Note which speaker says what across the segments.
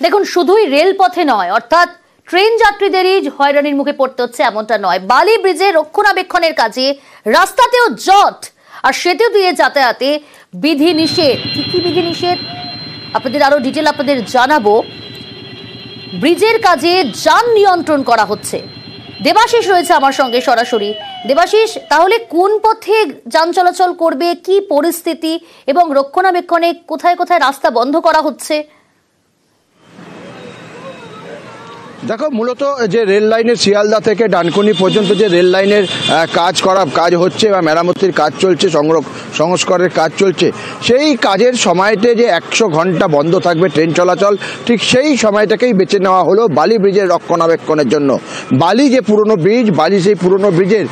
Speaker 1: দেখুন, শুধুই রেলপথে নয়, অর্থাৎ ট্রেন যাত্রীদেরই হয়রানির মুখে পড়তে হচ্ছে এমনটা নয়। বালি ব্রিজে রক্ষণাবেক্ষণের কাজে রাস্তাতেও জট, আর সেতু দিয়ে যাতায়াতে বিধি নিষেধ। কি বিধি নিষেধ আপনাদের আরো ডিটেল আপনাদের জানাবো। ব্রিজের কাজে যান নিয়ন্ত্রণ করা হচ্ছে। দেবাশিস রয়েছে আমার সঙ্গে সরাসরি। দেবাশিস, তাহলে কোন পথে যান চলাচল করবে, কি পরিস্থিতি, এবং রক্ষণাবেক্ষণে কোথায় কোথায় রাস্তা বন্ধ করা হচ্ছে?
Speaker 2: দেখো, মূলত যে রেল লাইনের শিয়ালদা থেকে ডানকুনি পর্যন্ত যে রেল লাইনের কাজ হচ্ছে বা মেরামতির কাজ চলছে, সংস্কারের কাজ চলছে, সেই কাজের সময়তে যে 100 ঘন্টা বন্ধ থাকবে ট্রেন চলাচল, ঠিক সেই সময়টাকেই বেছে নেওয়া হলো বালি ব্রিজের রক্ষণাবেক্ষণের জন্য। বালি যে পুরনো ব্রিজ, সেই পুরনো ব্রিজের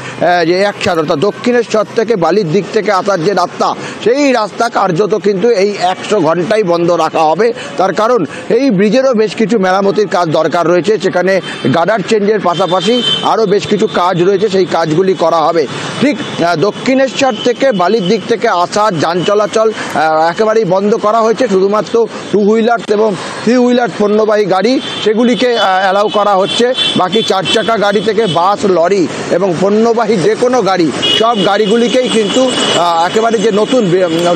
Speaker 2: যে অর্থাৎ দক্ষিণেশ্বর থেকে বালির দিক থেকে আসার যে রাস্তা, সেই রাস্তা কার্যত কিন্তু এই 100 ঘন্টাই বন্ধ রাখা হবে। তার কারণ এই ব্রিজেরও বেশ কিছু মেরামতির কাজ দরকার রয়েছে। সেখানে গার্ডার চেঞ্জের পাশাপাশি আরও বেশ কিছু কাজ রয়েছে, সেই কাজগুলি করা হবে। ঠিক দক্ষিণেশ্বর থেকে বালির দিক থেকে আসার যান চলাচল একেবারেই বন্ধ করা হয়েছে। শুধুমাত্র 2 হুইলার এবং 3 হুইলার পণ্যবাহী গাড়ি সেগুলিকে অ্যালাউ করা হচ্ছে। বাকি 4 চাকা গাড়ি থেকে বাস, লরি এবং পণ্যবাহী যে কোনো গাড়ি, সব গাড়িগুলিকেই কিন্তু একেবারে যে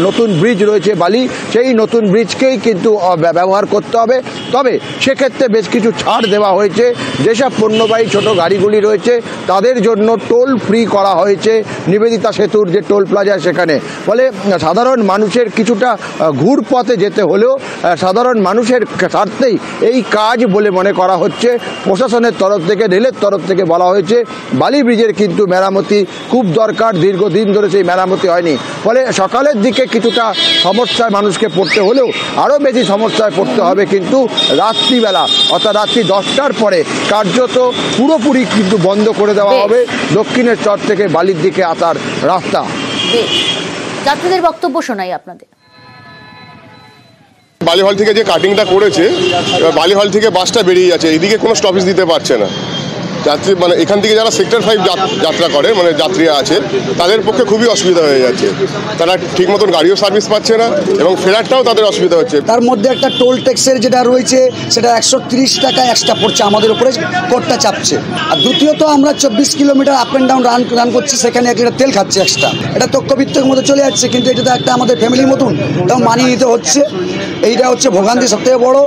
Speaker 2: নতুন ব্রিজ রয়েছে বালি, সেই নতুন ব্রিজকেই কিন্তু ব্যবহার করতে হবে। তবে সেক্ষেত্রে বেশ কিছু ছাড় দেওয়া হয়েছে। যেসব পণ্যবাহী ছোট গাড়িগুলি রয়েছে তাদের জন্য টোল ফ্রি করা হয়েছে নিবেদিতা সেতুর যে টোল প্লাজা সেখানে। ফলে সাধারণ মানুষের কিছুটা ঘুরপথে যেতে হলেও সাধারণ মানুষের স্বার্থেই এই কাজ বলে মনে করা হচ্ছে। প্রশাসনের তরফ থেকে, রেলের তরফ থেকে বলা হয়েছে বালি ব্রিজের কিন্তু মেরামতি খুব দরকার, দীর্ঘদিন ধরে সেই মেরামতি হয়নি। ফলে সকালের দিকে কিছুটা সমস্যায় মানুষকে পড়তে হলেও আরও বেশি সমস্যায় পড়তে হবে কিন্তু রাত্রিবেলা, অর্থাৎ রাত্রি 10টার পরে কার্যত পুরোপুরি কিন্তু বন্ধ করে দেওয়া হবে দক্ষিণেশ্বর থেকে বালির দিকে আসার রাস্তা।
Speaker 1: যাত্রীদের বক্তব্য শোনাই আপনাদের।
Speaker 3: বালিহল থেকে যে কাটিংটা করেছে, বালিহল থেকে বাসটা বেরিয়ে যাচ্ছে, এদিকে কোনো স্টপেজ দিতে পারছে না। যাত্রী মানে এখান থেকে যারা সেক্টর 5 যাত্রা করে, মানে যাত্রীরা আছে, তাদের পক্ষে খুবই অসুবিধা হয়ে যাচ্ছে। তারা ঠিক মতন গাড়িও সার্ভিস পাচ্ছে না এবং ফেরারটাও তাদের অসুবিধা হচ্ছে।
Speaker 4: তার মধ্যে একটা টোল ট্যাক্সের যেটা রয়েছে সেটা 130 টাকা এক্সট্রা পড়ছে, আমাদের উপরে কোটটা চাপছে। আর দ্বিতীয়ত আমরা 24 kilometre up and down run করছি, সেখানে 1 লিটার তেল খাচ্ছে এক্সট্রা। এটা তক্কবিত্তের মধ্যে চলে যাচ্ছে, কিন্তু এটা তো একটা আমাদের ফ্যামিলির মতন, তাও মানিয়ে নিতে হচ্ছে। এইটা হচ্ছে ভোগান্তি সবথেকে বড়।